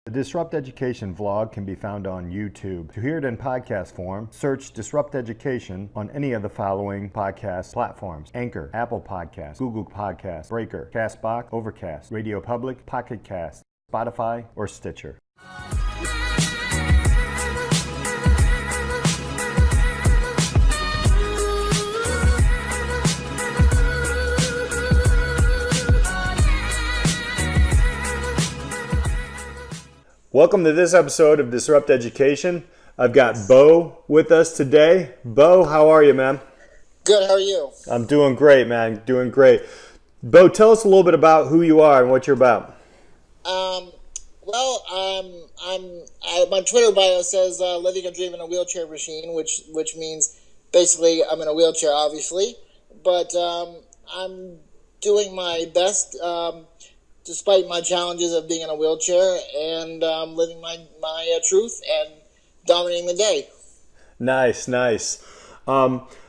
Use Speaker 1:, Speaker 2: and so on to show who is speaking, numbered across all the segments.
Speaker 1: The Disrupt Education vlog can be found on YouTube. To hear it in podcast form, search Disrupt Education on any of the following podcast platforms: Anchor, Apple Podcasts, Google Podcasts, Breaker, Castbox, Overcast, Radio Public, Pocket Cast, Spotify, or Stitcher. Welcome to this episode of Disrupt Education. I've got Beau with us today. Beau, how are you, man?
Speaker 2: Good, how are you?
Speaker 1: I'm doing great, man. Doing great. Beau, tell us a little bit about who you are and what you're about.
Speaker 2: My Twitter bio says living a dream in a wheelchair machine, which means basically I'm in a wheelchair, obviously, but I'm doing my best despite my challenges of being in a wheelchair and living my truth and dominating the day.
Speaker 1: Nice.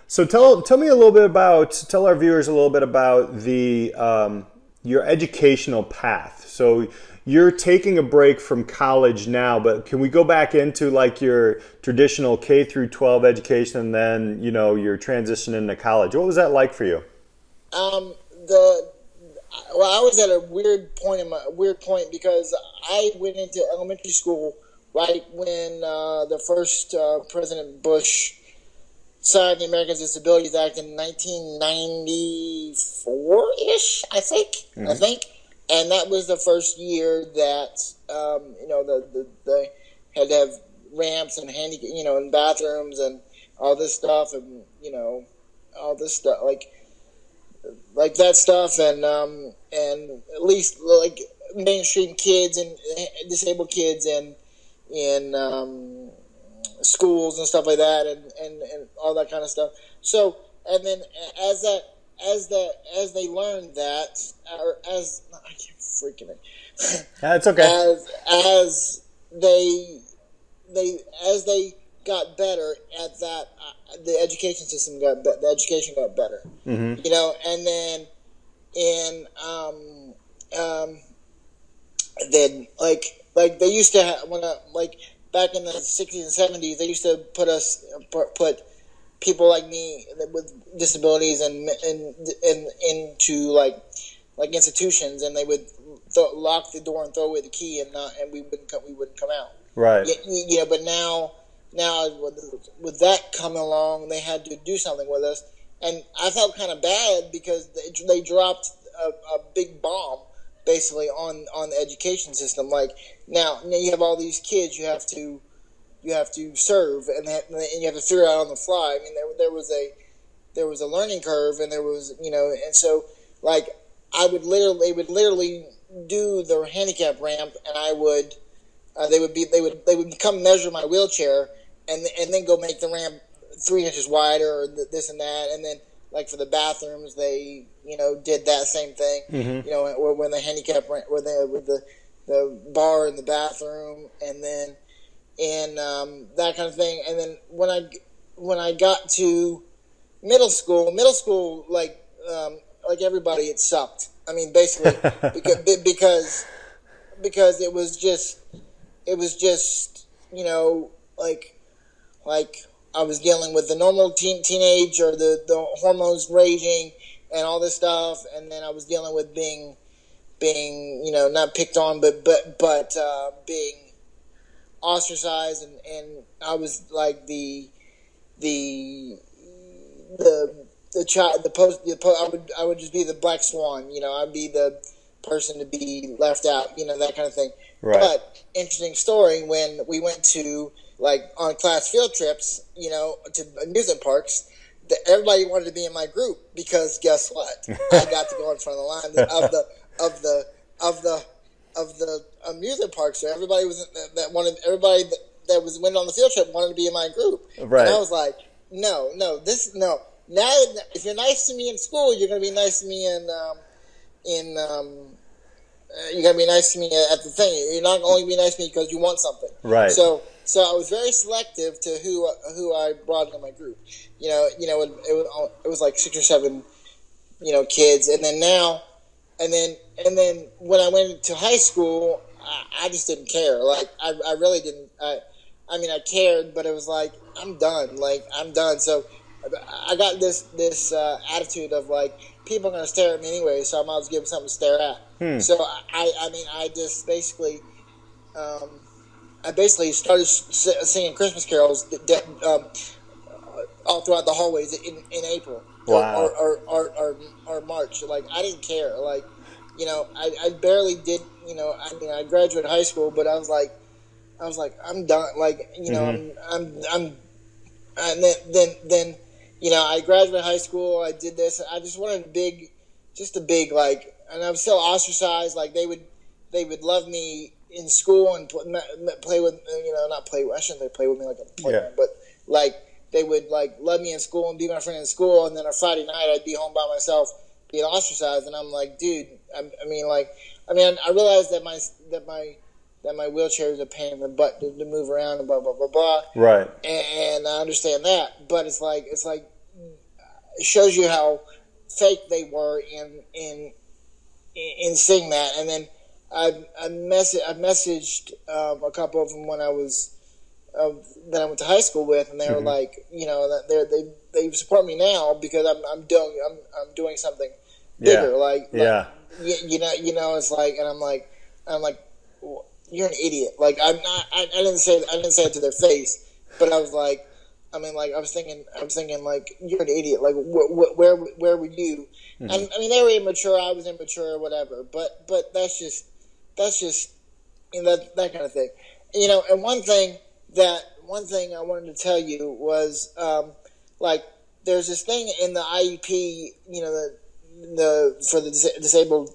Speaker 1: So tell me a little bit about, tell our viewers a little bit about the your educational path. So you're taking a break from college now, but can we go back into like your traditional K through 12 education and then, you know, your transition into college? What was that like for you?
Speaker 2: Well, I was at a weird point because I went into elementary school right when the first President Bush signed the Americans with Disabilities Act in 1994-ish, I think. And that was the first year that they had to have ramps and and bathrooms and all this stuff, and all this stuff like that stuff, and at least like mainstream kids and disabled kids in schools and stuff like that, and all that kind of stuff. So, and then as they learned that, or as I can't freaking it.
Speaker 1: That's okay.
Speaker 2: As they got better at that, the education system got better. The education got better, and then then they used to have, back in the 60s and 70s, they used to put people like me with disabilities and into like institutions, and they would lock the door and throw away the key, and we wouldn't come out.
Speaker 1: Right.
Speaker 2: But now with that coming along, they had to do something with us, and I felt kind of bad because they dropped a big bomb basically on the education system. Like now you have all these kids you have to serve, and you have to figure out on the fly. I mean, there was a learning curve, and there was and so like they would literally do the handicap ramp, and they would come measure my wheelchair, and then go make the ramp 3 inches wider, or this and that, and then like for the bathrooms, they did that same thing. Mm-hmm. When the handicap ramp, with the bar in the bathroom, and then that kind of thing. And then when I got to middle school, like everybody, it sucked. I mean, basically, because it was just like I was dealing with the normal teenage, or the hormones raging and all this stuff, and then I was dealing with being not picked on, but being ostracized, and I was like the child, I would just be the black swan, I'd be the person to be left out, that kind of thing.
Speaker 1: Right.
Speaker 2: But interesting story, when we went to on class field trips, to amusement parks, everybody wanted to be in my group because guess what? I got to go in front of the line of the amusement park. So everybody that was went on the field trip wanted to be in my group.
Speaker 1: Right.
Speaker 2: And I was like, no. Now, if you're nice to me in school, you're going to be nice to me you're going to be nice to me at the thing. You're not only be nice to me because you want something.
Speaker 1: Right.
Speaker 2: So I was very selective to who I brought into my group. It was like 6 or 7, kids, and then when I went to high school, I just didn't care. Like I really didn't. I mean, I cared, but it was like I'm done. Like I'm done. So I got this attitude of like people are gonna stare at me anyway, so I might as well give them something to stare at. So I mean, I just basically. I basically started singing Christmas carols all throughout the hallways in April
Speaker 1: Wow.
Speaker 2: or March. Like I didn't care. Like I barely did. I mean, I graduated high school, but I was like, I'm done. Like I'm and then I graduated high school. I did this. I just wanted just a big like, and I was still ostracized. Like they would love me in school and play with not play. I shouldn't say play with me like a playground, but like they would like love me in school and be my friend in school. And then on Friday night I'd be home by myself being ostracized. And I'm like, dude, I realized that my wheelchair is a pain in the butt to move around and blah blah blah blah.
Speaker 1: Right.
Speaker 2: And I understand that, but it's like it shows you how fake they were in saying that. And then I messaged a couple of them when I was that I went to high school with, and they were like, that they support me now because I'm doing something bigger. It's like, and I'm like, you're an idiot. Like I'm not. I didn't say it to their face, but I was like, I was thinking like you're an idiot. Like where were you? And I mean they were immature. I was immature or whatever. But that's just that kind of thing. And one thing I wanted to tell you was like there's this thing in the IEP. For the disabled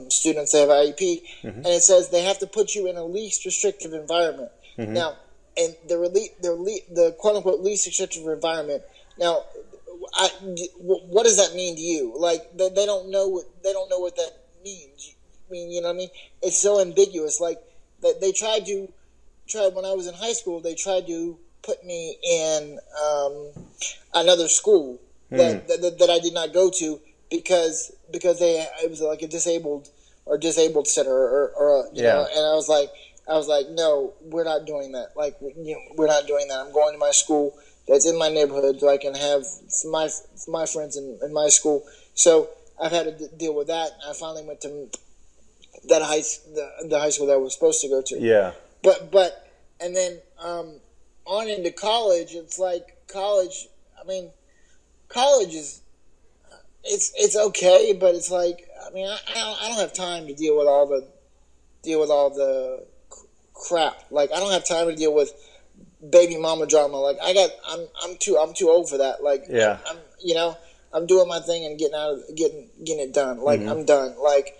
Speaker 2: students, they have IEP, and it says they have to put you in a least restrictive environment. Now, and the quote unquote least restrictive environment. Now, what does that mean to you? Like they don't know what that means. I mean, you know what I mean? It's so ambiguous. Like they tried when I was in high school. They tried to put me in another school that I did not go to. Because it was like a disabled center or and I was like no, we're not doing that. Like we're not doing that. I'm going to my school that's in my neighborhood so I can have my friends in my school. So I've had to deal with that. I finally went to the high school that I was supposed to go to.
Speaker 1: Yeah.
Speaker 2: But and then on into college, it's like college. I mean, college is. It's okay, but it's like I mean I don't have time to deal with all the crap. Like I don't have time to deal with baby mama drama. Like I'm too old for that. Like I'm doing my thing and getting it done. Like I'm done. Like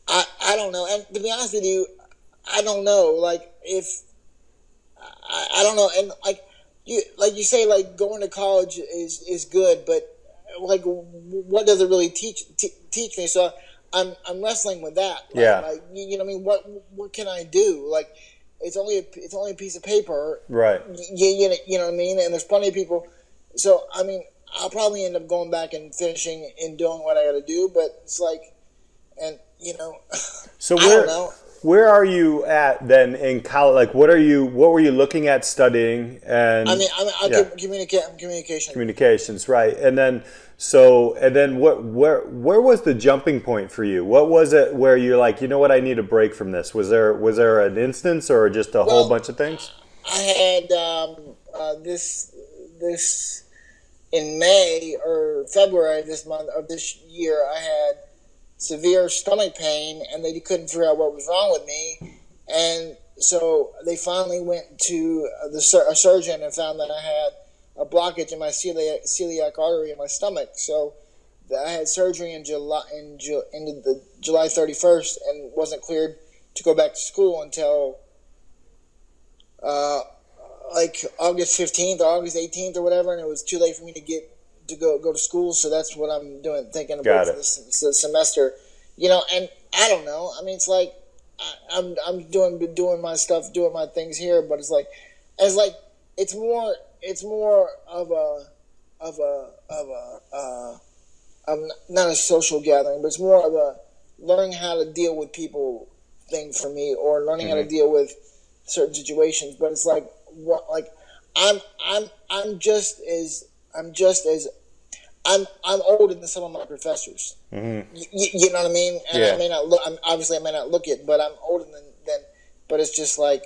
Speaker 2: I don't know. And to be honest with you, I don't know. Like if I don't know. And like you say, like going to college is good, but like what does it really teach me? So I'm wrestling with that. Like you know what I mean? What can I do? Like it's only a piece of paper,
Speaker 1: right?
Speaker 2: You know what I mean? And there's plenty of people. So I mean, I'll probably end up going back and finishing and doing what I got to do. But it's like, and
Speaker 1: so
Speaker 2: I don't know.
Speaker 1: Where are you at then in college? Like, what were you looking at studying? And
Speaker 2: I'm communications.
Speaker 1: Communications, right? And then where was the jumping point for you? What was it where you're like, you know what, I need a break from this? Was there an instance or just a whole bunch of things?
Speaker 2: I had this in May or February of this year. I had severe stomach pain, and they couldn't figure out what was wrong with me. And so they finally went to a surgeon and found that I had a blockage in my celiac artery in my stomach. So I had surgery in July 31st, and wasn't cleared to go back to school until like August 15th or August 18th or whatever. And it was too late for me to go to school, so that's what I'm thinking about for this semester, and I don't know. I mean, it's like I'm doing my stuff, doing my things here, but it's like it's more of not a social gathering, but it's more of a learning how to deal with people thing for me, or learning how to deal with certain situations. But it's like what like I'm just as I'm older than some of my professors. You know what I mean? And
Speaker 1: Yeah.
Speaker 2: I may not look. Obviously, I may not look it, but I'm older than. But it's just like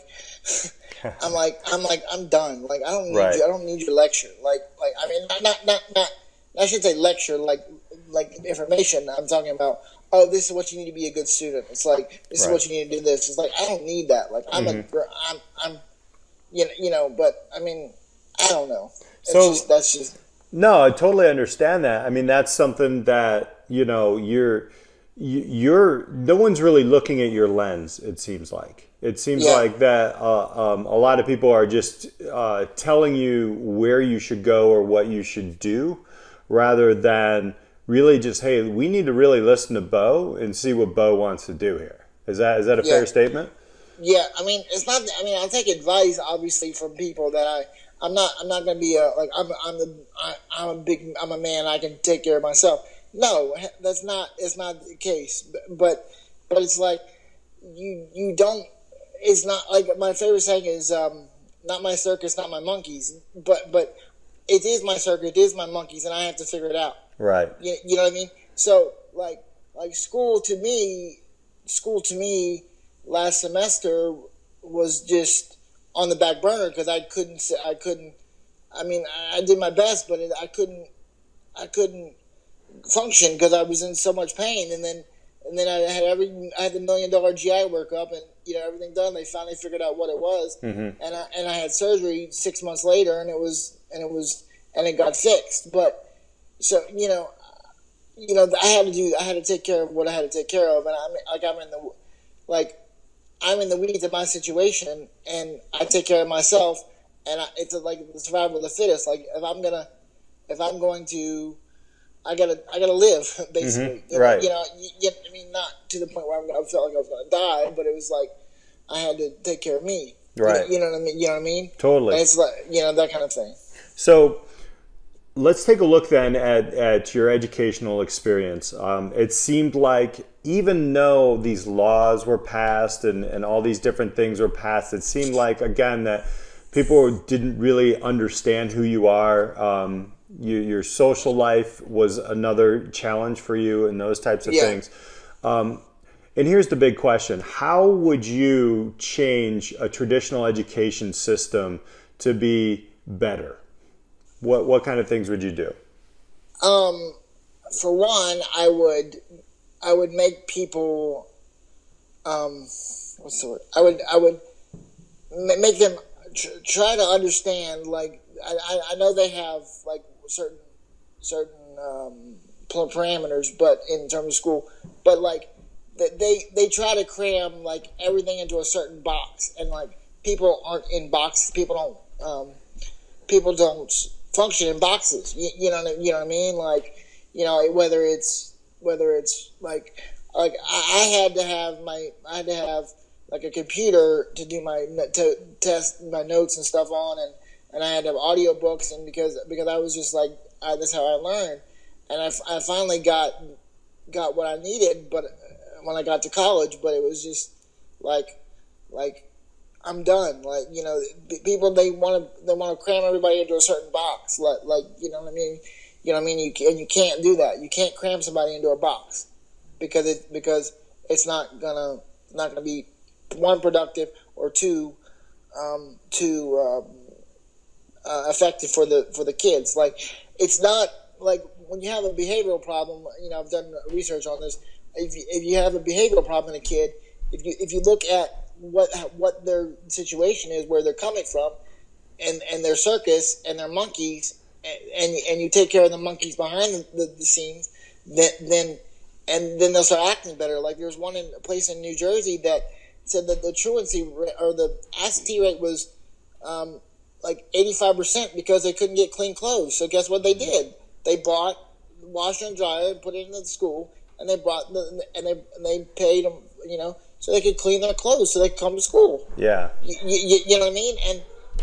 Speaker 2: I'm done. Like I don't need
Speaker 1: Right.
Speaker 2: you. I don't need your lecture. Like I mean, not. I should say lecture. Like information. I'm talking about. Oh, this is what you need to be a good student. It's like this is
Speaker 1: Right.
Speaker 2: what you need to do. This. It's like I don't need that. Like I'm you know. But I mean, I don't know. That's just.
Speaker 1: No, I totally understand that. I mean, that's something that, you're no one's really looking at your lens, it seems like. It seems
Speaker 2: Yeah.
Speaker 1: like that a lot of people are just telling you where you should go or what you should do, rather than really just, hey, we need to really listen to Beau and see what Beau wants to do here. Is that a
Speaker 2: Yeah.
Speaker 1: fair statement?
Speaker 2: Yeah, I mean, it's not. I mean, I'll take advice obviously from people that I'm not going to be I'm a man. I can take care of myself. No, that's not. It's not the case. But it's like you don't. It's not like my favorite saying is not my circus, not my monkeys. But it is my circus. It is my monkeys, and I have to figure it out.
Speaker 1: Right.
Speaker 2: You know what I mean? So like school to me last semester was just on the back burner because I couldn't. I mean, I did my best, but I couldn't function because I was in so much pain. And then I had the $1 million GI workup, and everything done. They finally figured out what it was, and I had surgery 6 months later, and it got fixed. But so I had to take care of what I had to take care of, and I'm in the weeds of my situation, and I take care of myself, and it's like the survival of the fittest. Like if I'm going to, I gotta live basically.
Speaker 1: Right.
Speaker 2: I mean, not to the point where I felt like I was going to die, but it was like I had to take care of me.
Speaker 1: Right.
Speaker 2: You know what I mean? You know what I mean?
Speaker 1: Totally.
Speaker 2: And it's like that kind of thing.
Speaker 1: So let's take a look then at your educational experience. It seemed like even though these laws were passed and all these different things were passed, it seemed like, again, that people didn't really understand who you are. Your social life was another challenge for you and those types of things. And here's the big question. How would you change a traditional education system to be better? What kind of things would you do?
Speaker 2: For one, I would make people. What's the word? I would make them try to understand. Like I know they have like certain parameters, but in terms of school, but like they try to cram like everything into a certain box, and like people aren't in boxes. People don't function in boxes. You know what I mean? Like, whether it's like I had to have like a computer to do to test my notes and stuff on, and I had to have audiobooks, and because I was just like that's how I learned, and I finally got what I needed, but when I got to college, but it was just like I'm done. Like, people, they want to cram everybody into a certain box. Like you know what I mean? You know what I mean? You can't do that. You can't cram somebody into a box because it's not gonna be, one, productive, or two effective for the kids. Like, it's not like when you have a behavioral problem. I've done research on this. If you have a behavioral problem in a kid, if you look at what their situation is, where they're coming from, and their circus and their monkeys, and you take care of the monkeys behind the scenes, then they'll start acting better. Like, there's one in a place in New Jersey that said that the truancy or the absentee rate was like 85% because they couldn't get clean clothes. So guess what they did? They bought washer and dryer and put it into the school, and they they paid them, so they could clean their clothes so they could come to school.
Speaker 1: Yeah.
Speaker 2: You know what I mean? And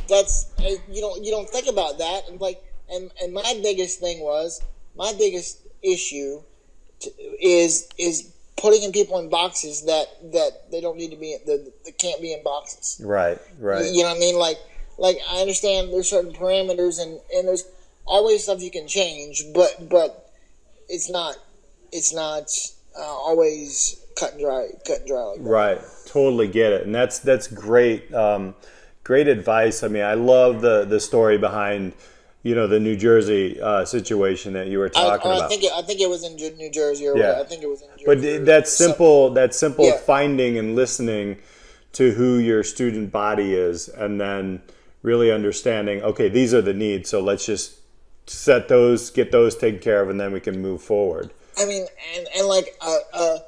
Speaker 2: that's, you don't think about that. And like, and my biggest issue is putting people in boxes that they don't need to be, that can't be in boxes.
Speaker 1: Right.
Speaker 2: You know what I mean? Like I understand there's certain parameters and there's always stuff you can change, but it's not always cut and dry like that.
Speaker 1: Right. Totally get it. And that's great. Great advice. I mean, I love the story behind, the New Jersey situation that you were talking about.
Speaker 2: I think it was in New Jersey, or
Speaker 1: Yeah.
Speaker 2: I think it was in Jersey.
Speaker 1: But that simple
Speaker 2: Yeah.
Speaker 1: finding and listening to who your student body is, and then really understanding, okay, these are the needs, so let's just get those taken care of, and then we can move forward.
Speaker 2: I mean, and like a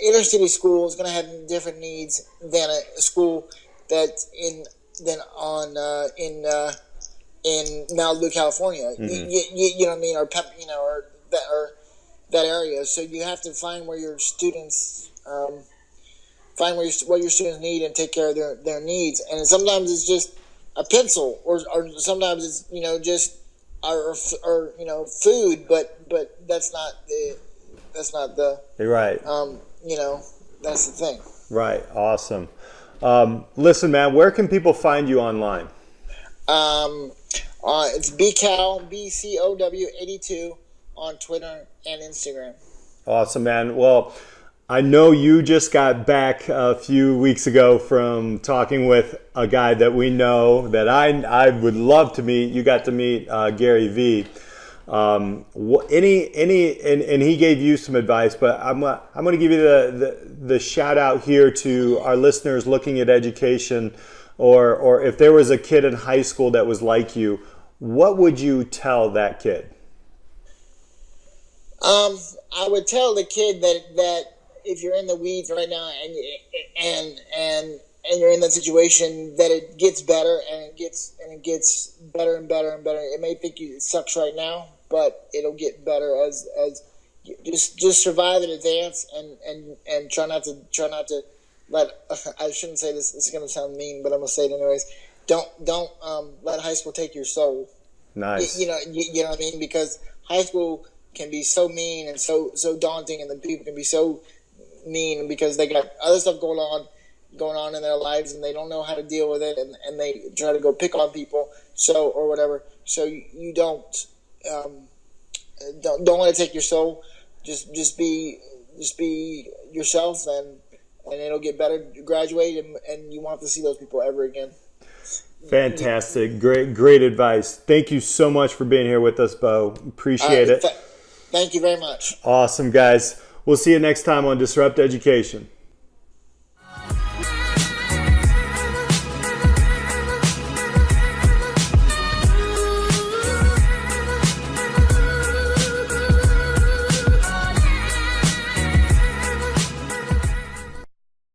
Speaker 2: inner city school is going to have different needs than a school that's in Malibu, California. You know what I mean, or that area. So you have to find where your students what your students need and take care of their needs. And sometimes it's just a pencil, or sometimes it's just or food, but that's not the
Speaker 1: Right.
Speaker 2: that's the thing.
Speaker 1: Right. Awesome. Listen, man, where can people find you online?
Speaker 2: It's BCOW 82 on Twitter and Instagram.
Speaker 1: Awesome, man. Well, I know you just got back a few weeks ago from talking with a guy that we know that I would love to meet. You got to meet Gary V. And he gave you some advice, but I'm going to give you the shout out here to our listeners looking at education, or if there was a kid in high school that was like you, what would you tell that kid?
Speaker 2: I would tell the kid that if you're in the weeds right now and you're in that situation, that it gets better and it gets better and better and better. It may think it sucks right now, but it'll get better as you just survive in advance and try not to let. I shouldn't say this. This is going to sound mean, but I'm going to say it anyways. Don't let high school take your soul.
Speaker 1: Nice.
Speaker 2: You know what I mean, because high school can be so mean and so daunting, and the people can be so mean because they got other stuff going on in their lives, and they don't know how to deal with it, and they try to go pick on people, or whatever. So you don't let it take your soul. Just be yourself, and it'll get better. You graduate, and you won't have to see those people ever again.
Speaker 1: Fantastic. Great advice. Thank you so much for being here with us, Beau. Appreciate it.
Speaker 2: Thank you very much.
Speaker 1: Awesome, guys. We'll see you next time on Disrupt Education.